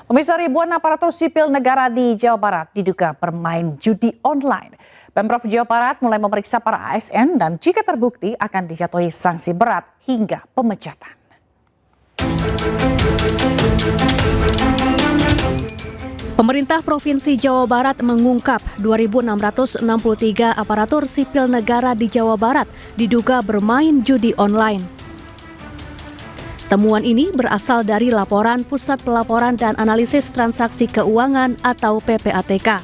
Pemirsa, ribuan aparatur sipil negara di Jawa Barat diduga bermain judi online. Pemprov Jawa Barat mulai memeriksa para ASN dan jika terbukti akan dijatuhi sanksi berat hingga pemecatan. Pemerintah Provinsi Jawa Barat mengungkap 2.663 aparatur sipil negara di Jawa Barat diduga bermain judi online. Temuan ini berasal dari laporan Pusat Pelaporan dan Analisis Transaksi Keuangan atau PPATK.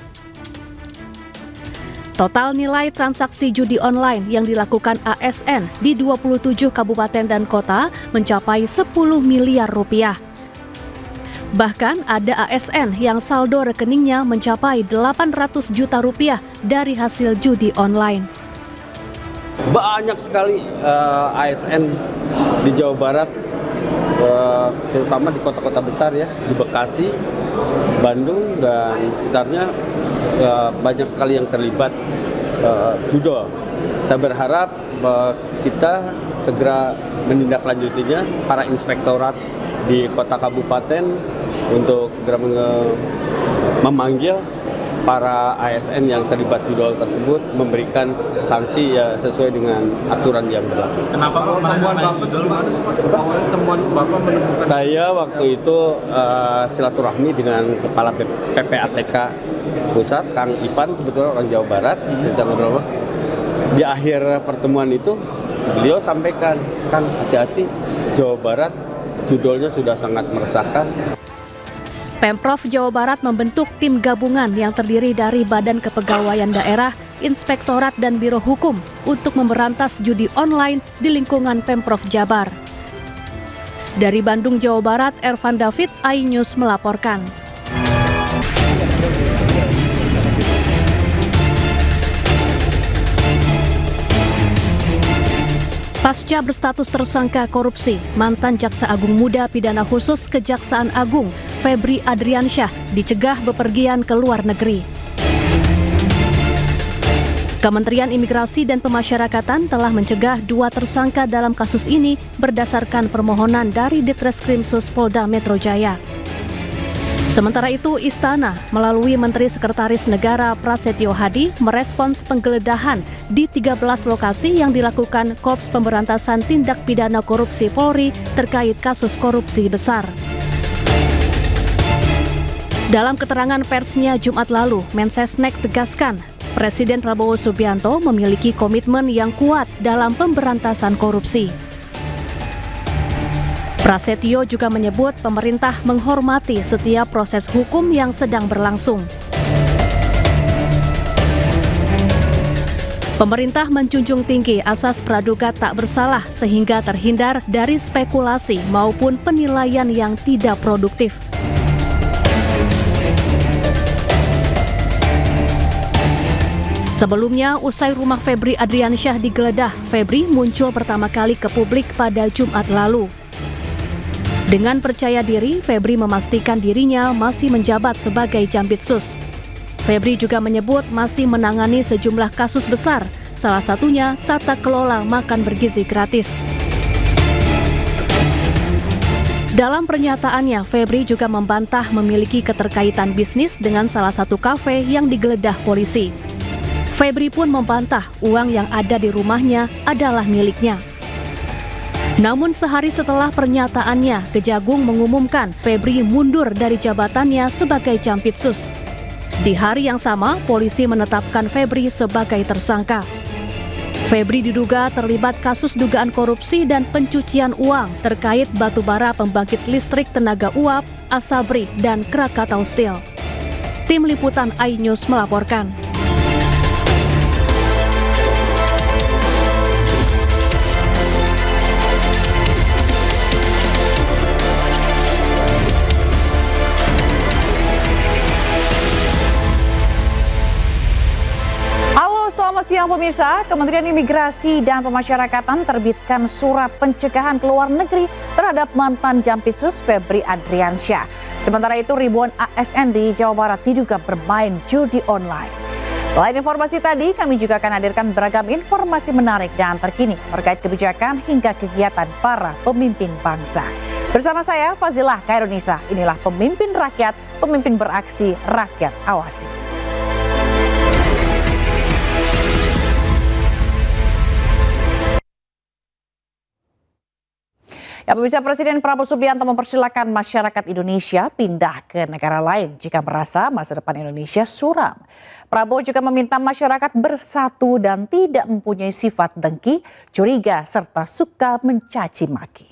Total nilai transaksi judi online yang dilakukan ASN di 27 kabupaten dan kota mencapai 10 miliar rupiah. Bahkan ada ASN yang saldo rekeningnya mencapai 800 juta rupiah dari hasil judi online. Banyak sekali ASN di Jawa Barat, terutama di kota-kota besar ya, di Bekasi, Bandung dan sekitarnya banyak sekali yang terlibat judol. Saya berharap kita segera menindaklanjutinya, para inspektorat di kota kabupaten untuk segera memanggil para ASN yang terlibat judol tersebut, memberikan sanksi ya sesuai dengan aturan yang berlaku. Kenapa temuan Bapak menemukan? Saya waktu itu silaturahmi dengan Kepala PPATK Pusat, Kang Ivan, kebetulan orang Jawa Barat, di akhir pertemuan itu beliau sampaikan, Kang, hati-hati, Jawa Barat judulnya sudah sangat meresahkan. Pemprov Jawa Barat membentuk tim gabungan yang terdiri dari Badan Kepegawaian Daerah, Inspektorat dan Biro Hukum untuk memberantas judi online di lingkungan Pemprov Jabar. Dari Bandung, Jawa Barat, Ervan David, iNews melaporkan. Pasca berstatus tersangka korupsi, mantan Jaksa Agung Muda Pidana Khusus Kejaksaan Agung, Febri Adriansyah, dicegah bepergian ke luar negeri. Kementerian Imigrasi dan Pemasyarakatan telah mencegah 2 tersangka dalam kasus ini berdasarkan permohonan dari Ditreskrimsus Polda Metro Jaya. Sementara itu, Istana melalui Menteri Sekretaris Negara Prasetyo Hadi merespons penggeledahan di 13 lokasi yang dilakukan Korps Pemberantasan Tindak Pidana Korupsi Polri terkait kasus korupsi besar. Dalam keterangan persnya Jumat lalu, Mensesnek tegaskan, Presiden Prabowo Subianto memiliki komitmen yang kuat dalam pemberantasan korupsi. Prasetyo juga menyebut pemerintah menghormati setiap proses hukum yang sedang berlangsung. Pemerintah menjunjung tinggi asas praduga tak bersalah sehingga terhindar dari spekulasi maupun penilaian yang tidak produktif. Sebelumnya, usai rumah Febri Adriansyah digeledah, Febri muncul pertama kali ke publik pada Jumat lalu. Dengan percaya diri, Febri memastikan dirinya masih menjabat sebagai Jambitsus. Febri juga menyebut masih menangani sejumlah kasus besar, salah satunya tata kelola makan bergizi gratis. Dalam pernyataannya, Febri juga membantah memiliki keterkaitan bisnis dengan salah satu kafe yang digeledah polisi. Febri pun membantah uang yang ada di rumahnya adalah miliknya. Namun sehari setelah pernyataannya, Kejagung mengumumkan Febri mundur dari jabatannya sebagai Jampitsus. Di hari yang sama, polisi menetapkan Febri sebagai tersangka. Febri diduga terlibat kasus dugaan korupsi dan pencucian uang terkait batubara pembangkit listrik tenaga uap, Asabri, dan Krakatau Steel. Tim Liputan iNews melaporkan. Selamat siang pemirsa, Kementerian Imigrasi dan Pemasyarakatan terbitkan surat pencegahan ke luar negeri terhadap mantan Jampitsus Febri Adriansyah. Sementara itu ribuan ASN di Jawa Barat diduga bermain judi online. Selain informasi tadi, kami juga akan hadirkan beragam informasi menarik dan terkini terkait kebijakan hingga kegiatan para pemimpin bangsa. Bersama saya Fazilah Khairunisa, inilah pemimpin rakyat, pemimpin beraksi, rakyat awasi. Ya, pemirsa, Presiden Prabowo Subianto mempersilahkan masyarakat Indonesia pindah ke negara lain jika merasa masa depan Indonesia suram. Prabowo juga meminta masyarakat bersatu dan tidak mempunyai sifat dengki, curiga, serta suka mencaci maki.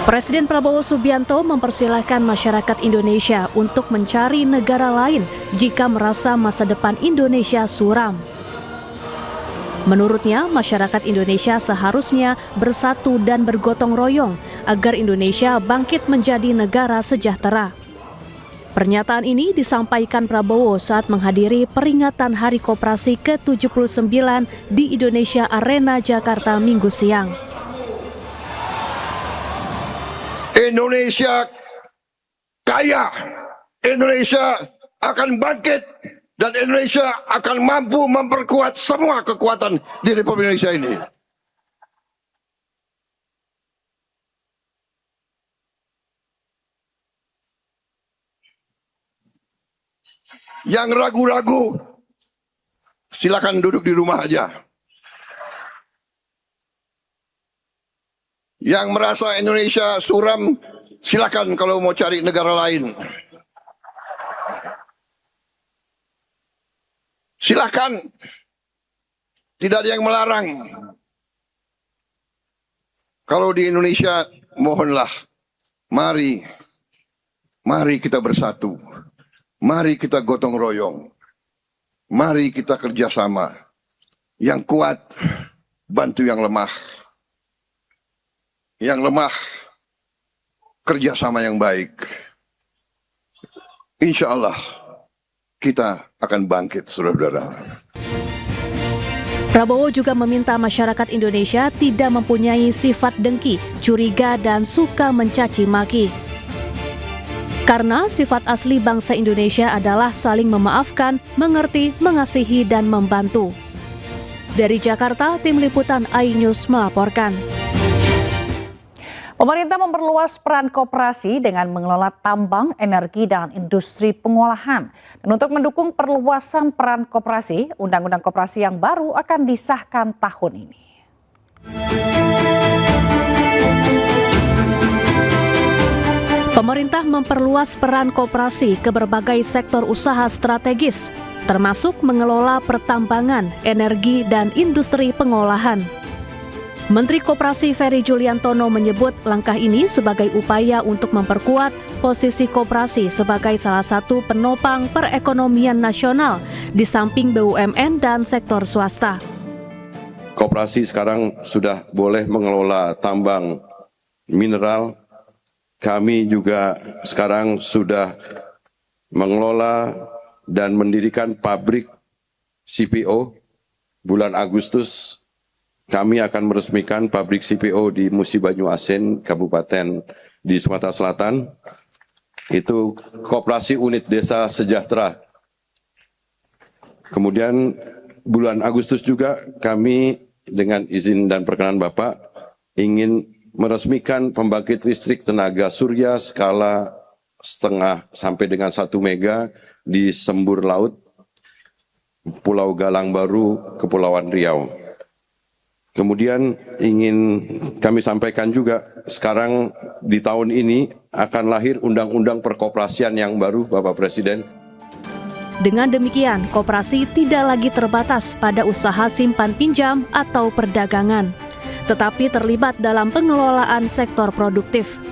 Presiden Prabowo Subianto mempersilahkan masyarakat Indonesia untuk mencari negara lain jika merasa masa depan Indonesia suram. Menurutnya, masyarakat Indonesia seharusnya bersatu dan bergotong royong agar Indonesia bangkit menjadi negara sejahtera. Pernyataan ini disampaikan Prabowo saat menghadiri peringatan Hari Koperasi ke-79 di Indonesia Arena, Jakarta, Minggu siang. Indonesia kaya, Indonesia akan bangkit, dan Indonesia akan mampu memperkuat semua kekuatan di Republik Indonesia ini. Yang ragu-ragu, silakan duduk di rumah aja. Yang merasa Indonesia suram, silakan kalau mau cari negara lain. Silakan, tidak ada yang melarang. Kalau di Indonesia, mohonlah, mari kita bersatu, mari kita gotong royong, mari kita kerjasama. Yang kuat bantu yang lemah, yang lemah kerjasama yang baik. Insya Allah kita akan bangkit, saudara-saudara. Prabowo juga meminta masyarakat Indonesia tidak mempunyai sifat dengki, curiga, dan suka mencaci maki. Karena sifat asli bangsa Indonesia adalah saling memaafkan, mengerti, mengasihi, dan membantu. Dari Jakarta, Tim Liputan iNews melaporkan. Pemerintah memperluas peran koperasi dengan mengelola tambang, energi, dan industri pengolahan. Dan untuk mendukung perluasan peran koperasi, Undang-Undang Koperasi yang baru akan disahkan tahun ini. Pemerintah memperluas peran koperasi ke berbagai sektor usaha strategis, termasuk mengelola pertambangan, energi, dan industri pengolahan. Menteri Koperasi Ferry Juliantono menyebut langkah ini sebagai upaya untuk memperkuat posisi koperasi sebagai salah satu penopang perekonomian nasional di samping BUMN dan sektor swasta. Koperasi sekarang sudah boleh mengelola tambang mineral. Kami juga sekarang sudah mengelola dan mendirikan pabrik CPO. Bulan Agustus kami akan meresmikan pabrik CPO di Musi Banyu Asin, Kabupaten di Sumatera Selatan. Itu Koperasi Unit Desa Sejahtera. Kemudian bulan Agustus juga kami dengan izin dan perkenan Bapak ingin meresmikan pembangkit listrik tenaga surya skala setengah sampai dengan 1 mega di Sembur Laut, Pulau Galang Baru, Kepulauan Riau. Kemudian ingin kami sampaikan juga, sekarang di tahun ini akan lahir Undang-Undang Perkoperasian yang baru, Bapak Presiden. Dengan demikian, koperasi tidak lagi terbatas pada usaha simpan pinjam atau perdagangan, tetapi terlibat dalam pengelolaan sektor produktif.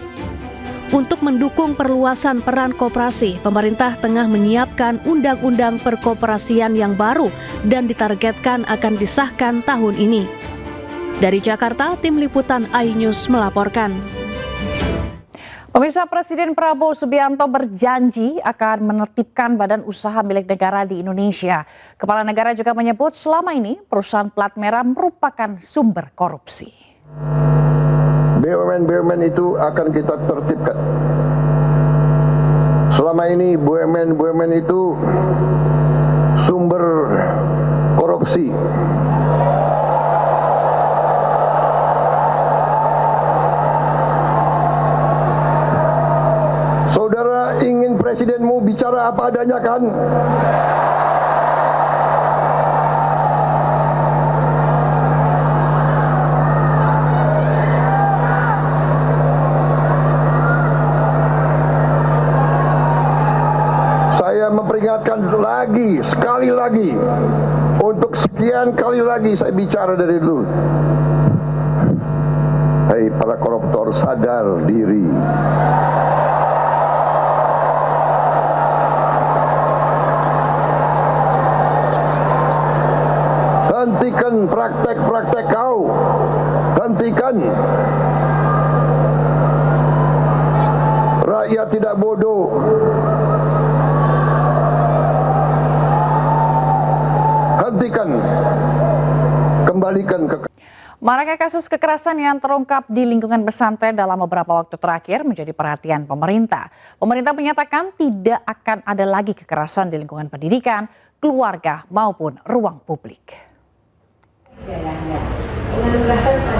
Untuk mendukung perluasan peran koperasi, pemerintah tengah menyiapkan Undang-Undang Perkoperasian yang baru dan ditargetkan akan disahkan tahun ini. Dari Jakarta, Tim Liputan iNews melaporkan. Pemirsa, Presiden Prabowo Subianto berjanji akan menertibkan badan usaha milik negara di Indonesia. Kepala negara juga menyebut selama ini perusahaan plat merah merupakan sumber korupsi. BUMN itu akan kita tertibkan. Selama ini BUMN itu sumber korupsi. presidenmu bicara apa adanya kan? Saya memperingatkan lagi, sekali lagi, untuk sekian kali lagi saya bicara dari dulu. Hai para koruptor, sadar diri. Hentikan praktek-praktek kau. Hentikan. Rakyat tidak bodoh. Hentikan. Kembalikan ke Maraknya kasus kekerasan yang terungkap di lingkungan pesantren dalam beberapa waktu terakhir menjadi perhatian pemerintah. Pemerintah menyatakan tidak akan ada lagi kekerasan di lingkungan pendidikan, keluarga maupun ruang publik.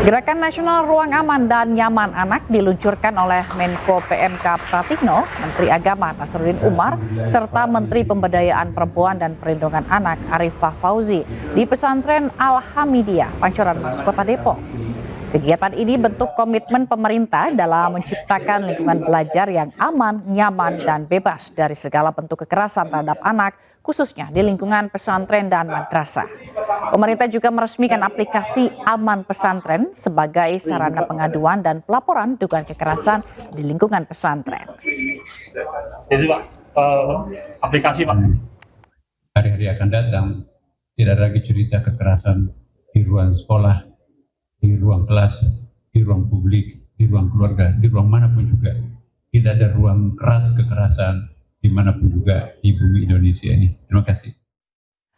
Gerakan Nasional Ruang Aman dan Nyaman Anak diluncurkan oleh Menko PMK Pratikno, Menteri Agama Nasaruddin Umar, serta Menteri Pemberdayaan Perempuan dan Perlindungan Anak Arifah Fauzi di pesantren Al-Hamidiyah, Pancoran Mas, Kota Depok. Kegiatan ini bentuk komitmen pemerintah dalam menciptakan lingkungan belajar yang aman, nyaman, dan bebas dari segala bentuk kekerasan terhadap anak, khususnya di lingkungan pesantren dan madrasah. Pemerintah juga meresmikan aplikasi Aman Pesantren sebagai sarana pengaduan dan pelaporan dugaan kekerasan di lingkungan pesantren. Jadi Pak, aplikasi Pak. Hari-hari akan datang, tidak ada lagi cerita kekerasan di ruang sekolah, di ruang kelas, di ruang publik, di ruang keluarga, di ruang manapun juga. Tidak ada ruang keras kekerasan dimanapun juga di bumi Indonesia ini. Terima kasih.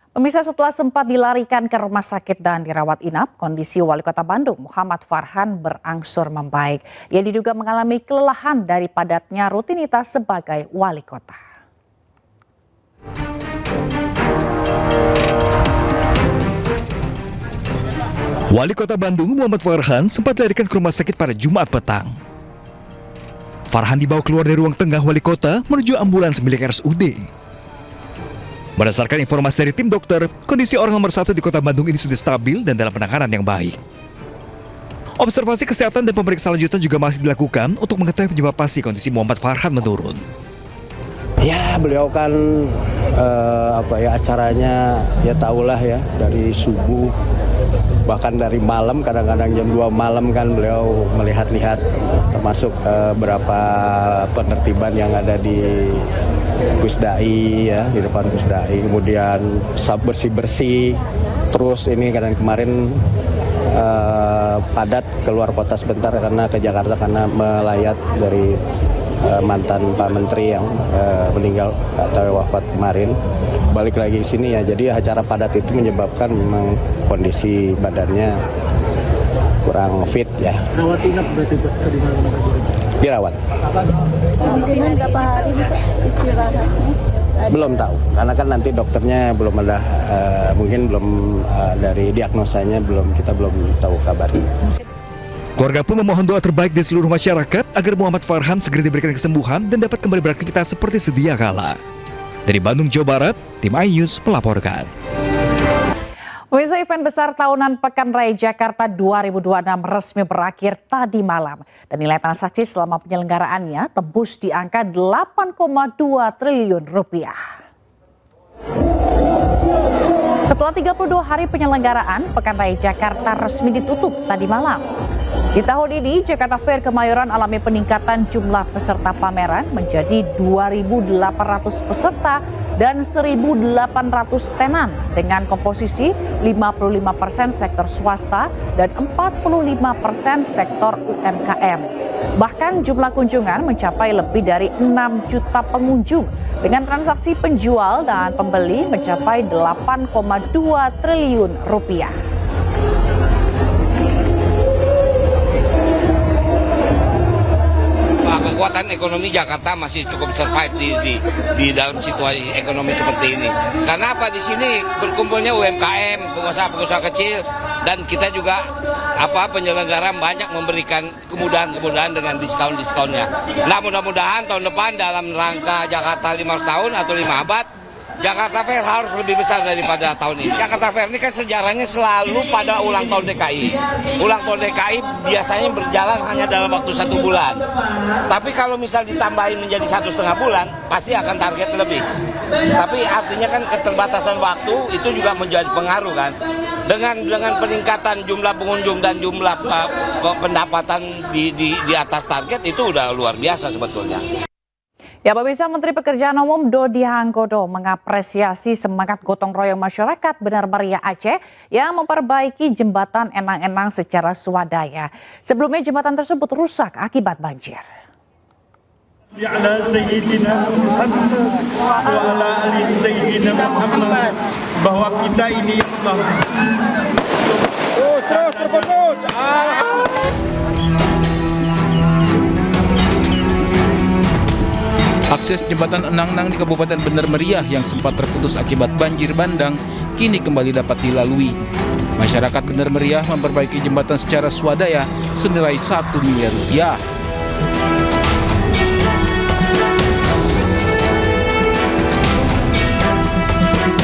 Pemirsa, setelah sempat dilarikan ke rumah sakit dan dirawat inap, kondisi Wali Kota Bandung Muhammad Farhan berangsur membaik. Ia diduga mengalami kelelahan dari padatnya rutinitas sebagai wali kota. Wali Kota Bandung Muhammad Farhan sempat dilarikan ke rumah sakit pada Jumat petang. Farhan dibawa keluar dari ruang tengah wali kota menuju ambulans milik RSUD. Berdasarkan informasi dari tim dokter, kondisi orang nomor 1 di Kota Bandung ini sudah stabil dan dalam penanganan yang baik. Observasi kesehatan dan pemeriksaan lanjutan juga masih dilakukan untuk mengetahui penyebab pasti kondisi Muhammad Farhan menurun. Ya, beliau kan acaranya ya tahulah ya, dari subuh bahkan dari malam, kadang-kadang jam 2 malam kan beliau melihat-lihat termasuk berapa penertiban yang ada di Pusdai ya, di depan Pusdai, kemudian bersih-bersih terus ini kemarin padat keluar kota sebentar karena ke Jakarta karena melayat dari mantan Pak Menteri yang meninggal atau wafat kemarin, balik lagi ke sini ya. Jadi acara padat itu menyebabkan memang kondisi badannya kurang fit ya. Rawat inap berarti di mana? Dirawat. Kondisinya berapa hari istirahatnya? Belum tahu, karena kan nanti dokternya belum ada, mungkin belum dari diagnosanya kita belum tahu kabarnya. Keluarga pun memohon doa terbaik dari seluruh masyarakat agar Muhammad Farhan segera diberikan kesembuhan dan dapat kembali beraktivitas seperti sedia kala. Dari Bandung, Jawa Barat, tim iNews melaporkan. Pemirsa, event besar tahunan Pekan Raya Jakarta 2026 resmi berakhir tadi malam. Dan nilai transaksi selama penyelenggaraannya tembus di angka 8,2 triliun rupiah. Setelah 32 hari penyelenggaraan, Pekan Raya Jakarta resmi ditutup tadi malam. Di tahun ini, Jakarta Fair Kemayoran alami peningkatan jumlah peserta pameran menjadi 2.800 peserta dan 1.800 tenan dengan komposisi 55% sektor swasta dan 45% sektor UMKM. Bahkan jumlah kunjungan mencapai lebih dari 6 juta pengunjung dengan transaksi penjual dan pembeli mencapai 8,2 triliun rupiah. Kekuatan ekonomi Jakarta masih cukup survive di dalam situasi ekonomi seperti ini. Karena apa, di sini berkumpulnya UMKM, pengusaha-pengusaha kecil, dan kita juga penyelenggara banyak memberikan kemudahan-kemudahan dengan diskon-diskonnya. Nah, mudah-mudahan tahun depan dalam rangka Jakarta 500 tahun atau 5 abad, Jakarta Fair harus lebih besar daripada tahun ini. Jakarta Fair ini kan sejarahnya selalu pada ulang tahun DKI. Ulang tahun DKI biasanya berjalan hanya dalam waktu 1 bulan. Tapi kalau misal ditambahin menjadi 1,5 bulan, pasti akan target lebih. Tapi artinya kan keterbatasan waktu itu juga menjadi pengaruh kan. Dengan peningkatan jumlah pengunjung dan jumlah pendapatan di atas target itu udah luar biasa sebetulnya. Ya, pemirsa, Menteri Pekerjaan Umum Dodi Hanggodo mengapresiasi semangat gotong royong masyarakat Benar Meriah Aceh yang memperbaiki jembatan Enang-Enang secara swadaya. Sebelumnya jembatan tersebut rusak akibat banjir. Bahwa kita ini terus terfokus. Akses jembatan Enang-Enang di Kabupaten Benar Meriah yang sempat terputus akibat banjir bandang kini kembali dapat dilalui. Masyarakat Benar Meriah memperbaiki jembatan secara swadaya senilai 1 miliar rupiah.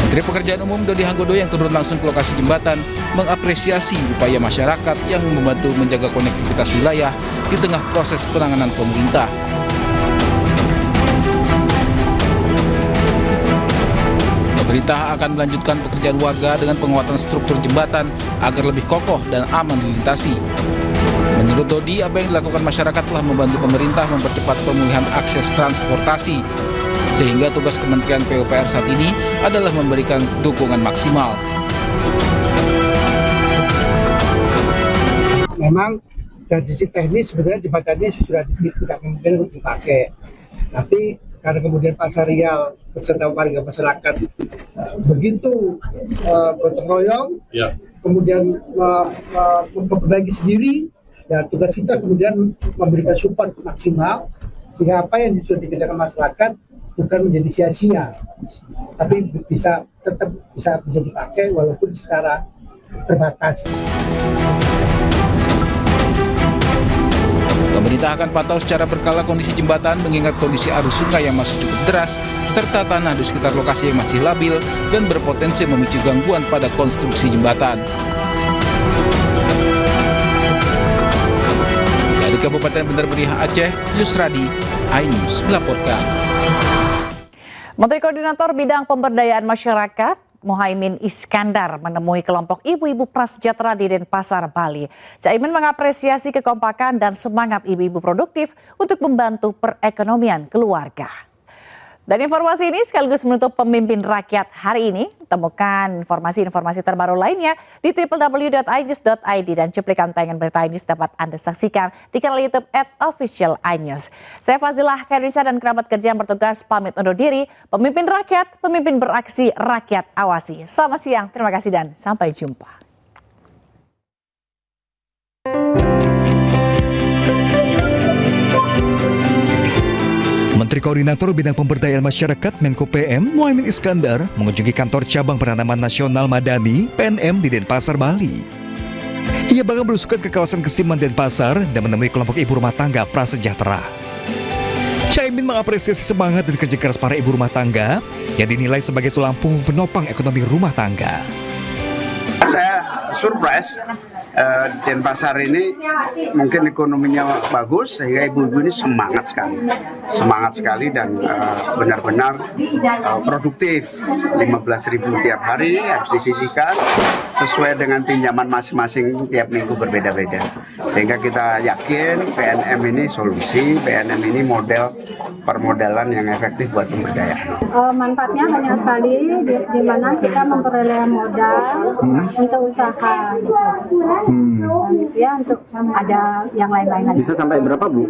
Menteri Pekerjaan Umum Dodi Hanggodo yang turun langsung ke lokasi jembatan mengapresiasi upaya masyarakat yang membantu menjaga konektivitas wilayah di tengah proses penanganan pemerintah. Pemerintah akan melanjutkan pekerjaan warga dengan penguatan struktur jembatan agar lebih kokoh dan aman dilintasi. Menurut Dodi, apa yang dilakukan masyarakat telah membantu pemerintah mempercepat pemulihan akses transportasi, sehingga tugas Kementerian PUPR saat ini adalah memberikan dukungan maksimal. Memang dari sisi teknis sebenarnya jembatan ini sudah tidak mungkin untuk dipakai. Tapi karena kemudian Pasar Rial beserta warga masyarakat begitu gotong royong, kemudian memperbaiki sendiri, dan tugas kita kemudian memberikan support maksimal sehingga apa yang sudah dikerjakan masyarakat bukan menjadi sia-sia, tapi tetap bisa dipakai walaupun secara terbatas. Pemerintah akan pantau secara berkala kondisi jembatan mengingat kondisi arus sungai yang masih cukup deras, serta tanah di sekitar lokasi yang masih labil dan berpotensi memicu gangguan pada konstruksi jembatan. Dari Kabupaten Benar Meriah Aceh, Yusradi, iNews melaporkan. Menteri Koordinator Bidang Pemberdayaan Masyarakat Muhaimin Iskandar menemui kelompok ibu-ibu prasejahtera di Denpasar, Bali. Caimin mengapresiasi kekompakan dan semangat ibu-ibu produktif untuk membantu perekonomian keluarga. Dan informasi ini sekaligus menutup Pemimpin Rakyat hari ini. Temukan informasi-informasi terbaru lainnya di www.inews.id dan cuplikan tayangan berita iNews dapat Anda saksikan di kanal YouTube @official_inews. Saya Fazilah Khairisa dan kerabat kerja yang bertugas pamit undur diri. Pemimpin Rakyat, pemimpin beraksi, rakyat awasi. Selamat siang, terima kasih dan sampai jumpa. Menteri Koordinator Bidang Pemberdayaan Masyarakat Menko PM Muhaimin Iskandar mengunjungi kantor cabang Penanaman Nasional Madani (PNM) di Denpasar, Bali. Ia bahkan belusukan ke kawasan Kesiman Denpasar dan menemui kelompok ibu rumah tangga prasejahtera. Caimin mengapresiasi semangat dan kerja keras para ibu rumah tangga yang dinilai sebagai tulang punggung penopang ekonomi rumah tangga. Saya surprise, Denpasar ini mungkin ekonominya bagus sehingga ibu-ibu ini semangat sekali dan benar-benar produktif. 15.000 tiap hari harus disisihkan sesuai dengan pinjaman masing-masing tiap minggu berbeda-beda. Sehingga kita yakin PNM ini solusi, PNM ini model permodalan yang efektif buat pemberdayaan. Manfaatnya banyak sekali di mana kita memperoleh modal untuk usaha. Ya, untuk ada yang lain-lain lagi. Bisa sampai berapa, Bu?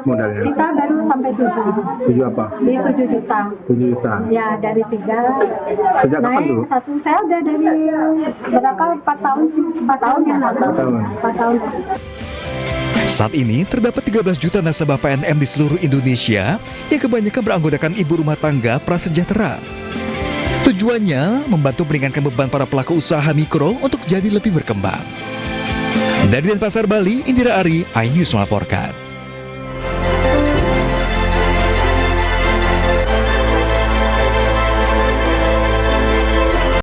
Modalnya? Kita baru sampai 7. 7 apa? Di 7 juta. 7 juta. Ya, dari 3. Sejak kapan dulu? Saya udah dari berapa? 4 tahun. 4 tahun ya. 4 tahun. Saat ini terdapat 13 juta nasabah PNM di seluruh Indonesia yang kebanyakan beranggotakan ibu rumah tangga prasejahtera. Tujuannya membantu meringankan beban para pelaku usaha mikro untuk jadi lebih berkembang. Dari Denpasar, Bali, Indira Ari, iNews melaporkan.